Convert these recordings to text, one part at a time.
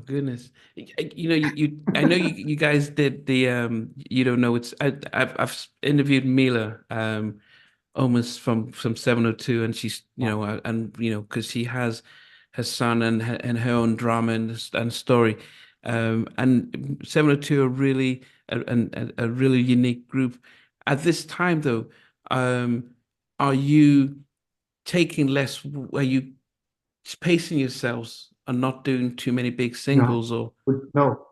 goodness. I know you guys did the you don't know it's I've interviewed Mila almost from 702, and she's and because she has her son and her own drama and story, and 702 are really a really unique group. At this time though, um are you taking less, are you pacing yourselves and not doing too many big No, singles or no,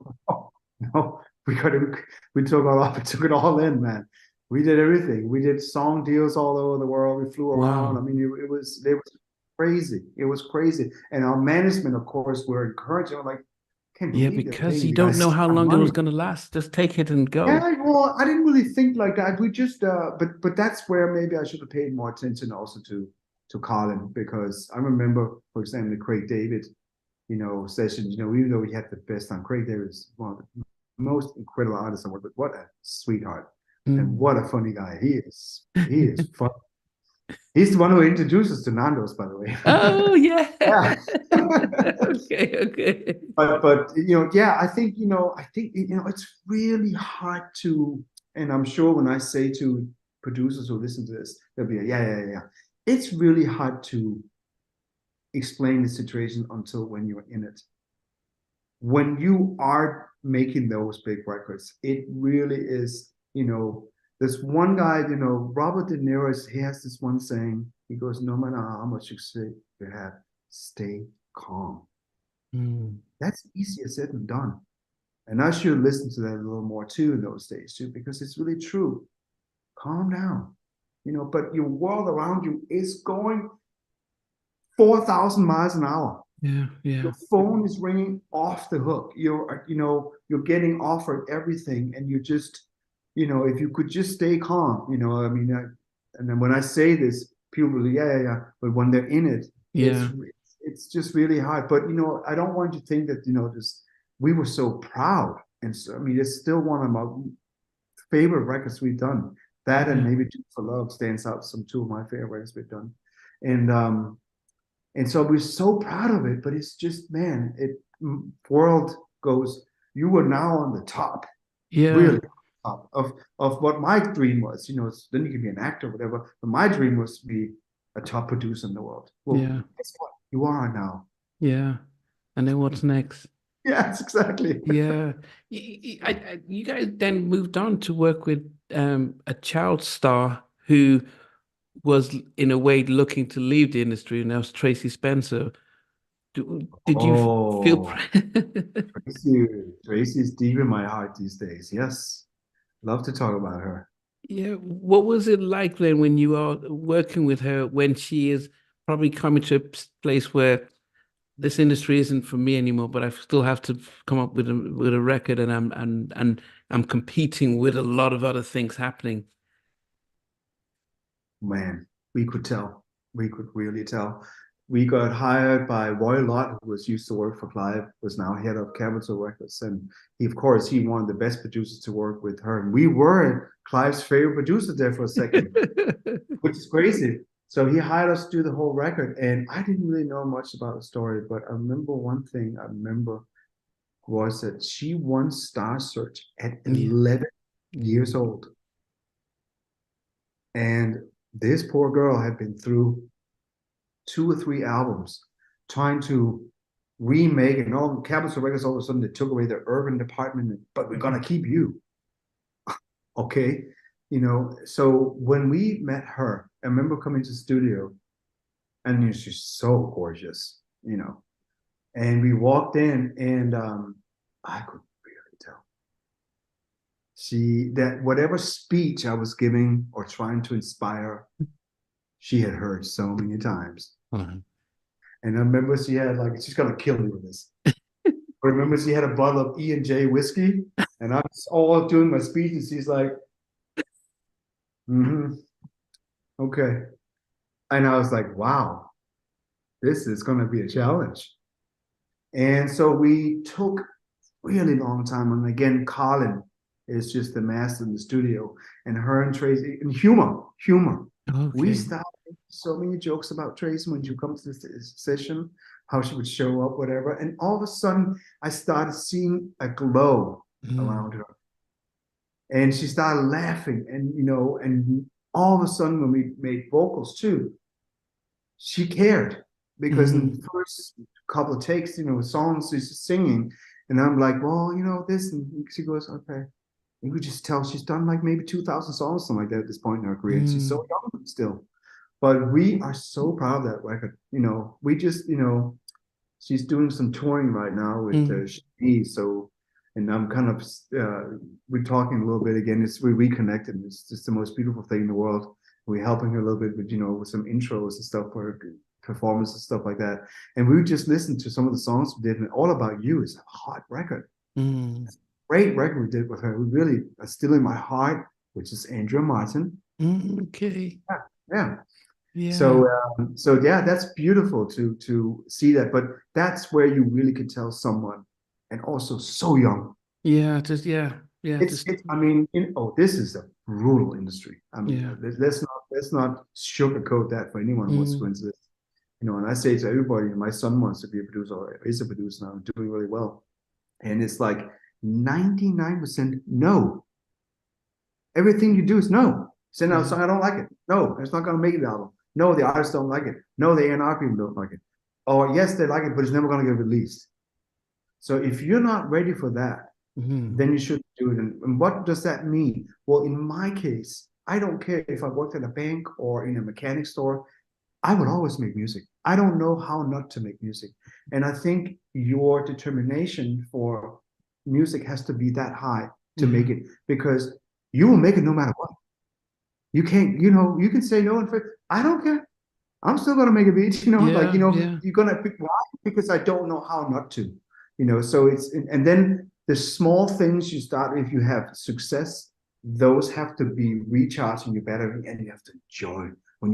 no. We took it all in, man. We did everything. We did song deals all over the world. We flew around. I wow. mean, it was crazy. It was crazy. And our management, of course, were encouraging. I'm like, can't Yeah, believe they're because paying you you don't guys know this how kind of long it was money. going to last. Just take it and go. Yeah, well, I didn't really think like that. We just, but that's where maybe I should have paid more attention also to Carlin, because I remember, for example, the Craig David, sessions. Even though we had the best time, Craig David is one of the most incredible artists I worked with. What a sweetheart, and Mm. what a funny guy he is. He is fun. He's the one who introduced us to Nando's, by the way. Oh yeah. Yeah. Okay, okay. But yeah, I think it's really hard to, and I'm sure when I say to producers who listen to this, they'll be like, yeah, yeah, yeah. It's really hard to explain the situation until when you're in it. When you are making those big records, it really is, there's one guy, Robert De Niro, he has this one saying, he goes, no matter how much you say you have, stay calm. Mm. That's easier said than done. And I should listen to that a little more too in those days too, because it's really true. Calm down. But your world around you is going 4,000 miles an hour. Yeah, Your yeah, phone is ringing off the hook. You're getting offered everything, and if you could just stay calm, I mean, and then when I say this, people will, yeah, yeah, yeah. But when they're in it, it's yeah, it's just really hard. But I don't want you to think that just we were so proud, and so I mean, it's still one of my favorite records we've done. That and yeah. maybe "Do for Love" stands out some two of my favorite records we've done, and so we're so proud of it, but it's just, man, world goes, you are now on the top, Yeah, really top of what my dream was. Then you can be an actor, or whatever. But my dream was to be a top producer in the world. Well, yeah, guess what? You are now. yeah. And then what's next? Yes, exactly. Yeah. You guys then moved on to work with a child star who was in a way looking to leave the industry, and that was Tracie Spencer. Did you feel Oh, Tracie is deep in my heart these days. Yes, love to talk about her. yeah, what was it like then when you are working with her when she is probably coming to a place where this industry isn't for me anymore, but I still have to come up with a record, and I'm competing with a lot of other things happening. Man, we could tell. We could really tell. We got hired by Roy Lott, who was used to work for Clive, was now head of Capitol Records. And of course, he wanted the best producers to work with her. And we were Clive's favorite producer there for a second, which is crazy. So he hired us to do the whole record. And I didn't really know much about the story, but I remember one thing I remember was that she won Star Search at Yeah. 11 years Mm. old. And this poor girl had been through two or three albums trying to remake, and all Capitol Records all of a sudden they took away their urban department, but we're gonna keep you. Okay. So when we met her, I remember coming to the studio, and she's so gorgeous, and we walked in, and I could really tell that whatever speech I was giving or trying to inspire, she had heard so many times. Uh-huh. And I remember she had, like, she's gonna kill me with this. I remember she had a bottle of E&J whiskey, and I was all doing my speech, and she's like, mm-hmm, okay. And I was like, wow, this is gonna be a challenge. And so we took really long time. And again, Karlin is just the master in the studio, and her and Tracie, and humor. We Okay. started. so many jokes about Tracie when she comes to this session, how she would show up, whatever. And all of a sudden, I started seeing a glow around her. And she started laughing. And, and all of a sudden, when we made vocals too, she cared. Because in the first couple of takes, songs she's singing. And I'm like, well, this. And she goes, okay. And we just tell she's done like maybe 2,000 songs, something like that at this point in her career. And she's so young still. But we are so proud of that record. We just, she's doing some touring right now with me. So, and I'm kind of, we're talking a little bit again. We reconnected. It's just the most beautiful thing in the world. We're helping her a little bit with, with some intros and stuff for her performance and stuff like that. And we just listened to some of the songs we did, and All About You is a hot record. Great record we did with her. We really are still in my heart, which is Andrea Martin. Okay. Yeah. So yeah, that's beautiful to see that. But that's where you really can tell someone, and also so young. It's I mean, this is a brutal industry. I mean, let's not sugarcoat that for anyone who wants to go into this. And I say to everybody, my son wants to be a producer or is a producer now, doing really well. And it's like 99% no. Everything you do is no. Send out a song, I don't like it. No, it's not going to make the album. No, the artists don't like it. No, the A&R people don't like it. Or yes, they like it, but it's never going to get released. So if you're not ready for that, then you shouldn't do it. And what does that mean? Well, in my case, I don't care if I worked at a bank or in a mechanic store. I would always make music. I don't know how not to make music. And I think your determination for music has to be that high to make it, because you will make it no matter what. You can't, you can say no. I don't care. I'm still going to make a beat, you're going to pick why? Because I don't know how not to, so and then the small things you start, if you have success, those have to be recharging your battery, and you have to enjoy when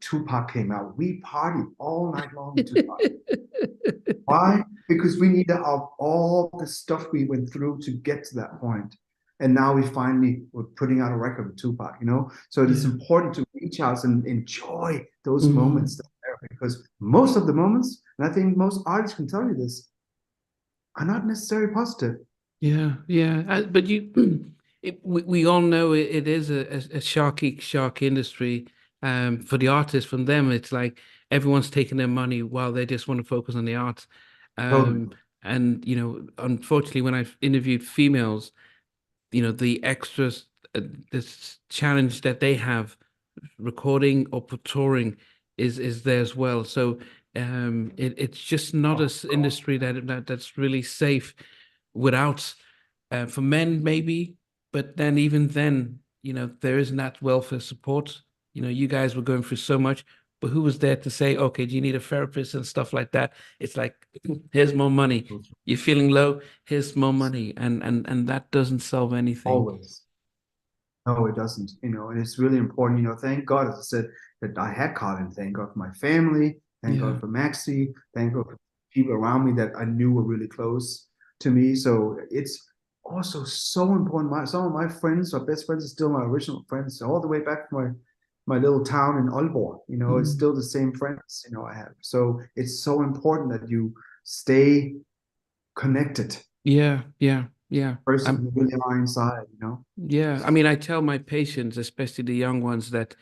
Tupac came out, we partied all night long with Tupac. Why? Because we needed all the stuff we went through to get to that point. And now we're putting out a record with Tupac, So it's important to reach out and enjoy those moments there, because most of the moments, and I think most artists can tell you this, are not necessarily positive. But we all know it is a shark industry. For the artists, from them, it's like everyone's taking their money while they just want to focus on the art. Totally. And unfortunately, when I've interviewed females, the extras, this challenge that they have, recording or touring, is there as well. So it's just not an industry that's really safe without, for men maybe, but then even then, there isn't that welfare support. You guys were going through so much, but who was there to say, okay, do you need a therapist and stuff like that? It's like, here's more money. You're feeling low, here's more money. And that doesn't solve anything. Always. No, it doesn't, and it's really important, thank God, as I said, that I had Karlin. Thank God for my family. Thank God for Maxie. Thank God for people around me that I knew were really close to me. So it's also so important. Some of my friends, or best friends, are still my original friends, all the way back from my little town in Aalborg. It's still the same friends, I have. So it's so important that you stay connected. Person who really are inside, Yeah, I mean, I tell my patients, especially the young ones, that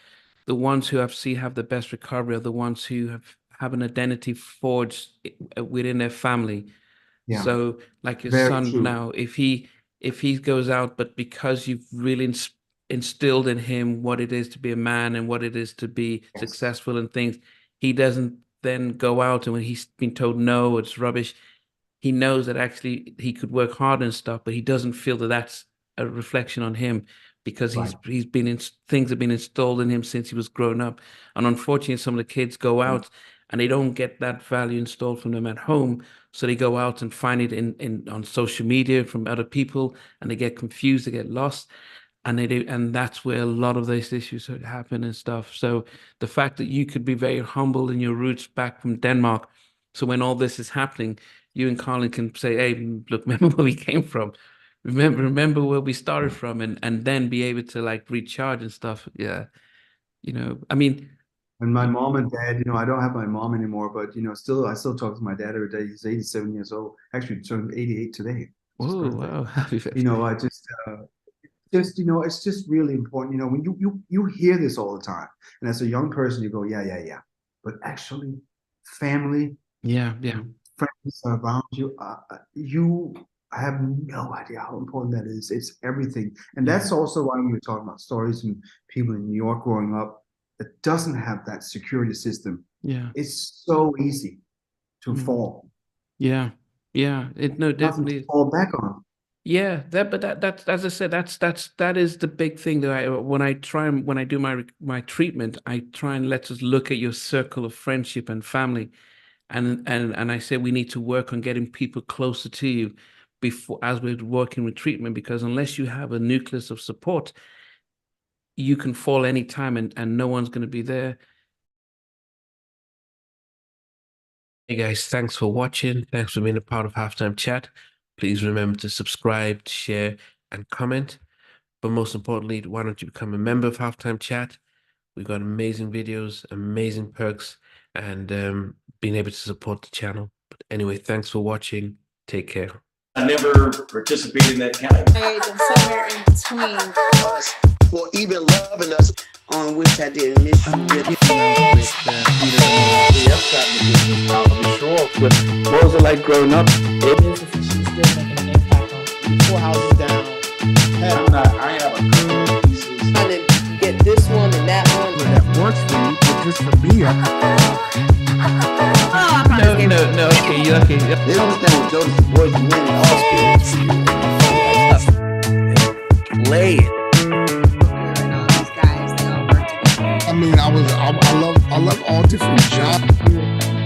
the ones who have the best recovery are the ones who have an identity forged within their family. Yeah. So, like your Very son true. now, if he goes out, but because you've really instilled in him what it is to be a man and what it is to be successful in things, he doesn't then go out, and when he's been told no, it's rubbish, he knows that actually he could work hard and stuff, but he doesn't feel that that's a reflection on him, because he's been in, things have been installed in him since he was grown up. And unfortunately, some of the kids go out and they don't get that value installed from them at home, so they go out and find it in on social media from other people, and they get confused, they get lost, and and that's where a lot of those issues happen and stuff. So the fact that you could be very humble in your roots back from Denmark, so when all this is happening, you and Karlin can say, hey, look, remember where we came from. Remember where we started from, and then be able to like recharge and stuff. Yeah. I mean, And my mom and dad, I don't have my mom anymore, but I still talk to my dad every day. He's 87 years old. Actually turned 88 today. It's his oh, birthday. wow, happy birthday. I it's just really important. When you hear this all the time, and as a young person, you go, yeah. But actually, family, Yeah. friends around you, you have no idea how important that is. It's everything. And that's also why we were talking about stories and people in New York growing up that doesn't have that security system. Yeah. It's so easy to fall. Yeah. No, Nothing definitely. to fall back on. Yeah, that's as I said, that is the big thing that when I do my treatment, I try and let's just look at your circle of friendship and family, and I say we need to work on getting people closer to you before as we're working with treatment, because unless you have a nucleus of support, you can fall anytime and no one's going to be there. Hey guys, thanks for watching. Thanks for being a part of Halftime Chat. Please remember to subscribe, share, and comment. But most importantly, why don't you become a member of Halftime Chat? We've got amazing videos, amazing perks, and being able to support the channel. But anyway, thanks for watching. Take care. I never participated in that kind. And somewhere in between us for even loving us, on which I didn't miss you with. What was it like growing up? She's still making an impact on 4 houses down. I have a couple pieces. Trying to get this one and that one. That works for you, but just for me, No. Okay, you're okay. They don't understand what Jonas boys are winning all spirits. play it. and all these guys, they all work together. I mean, I love all different genres.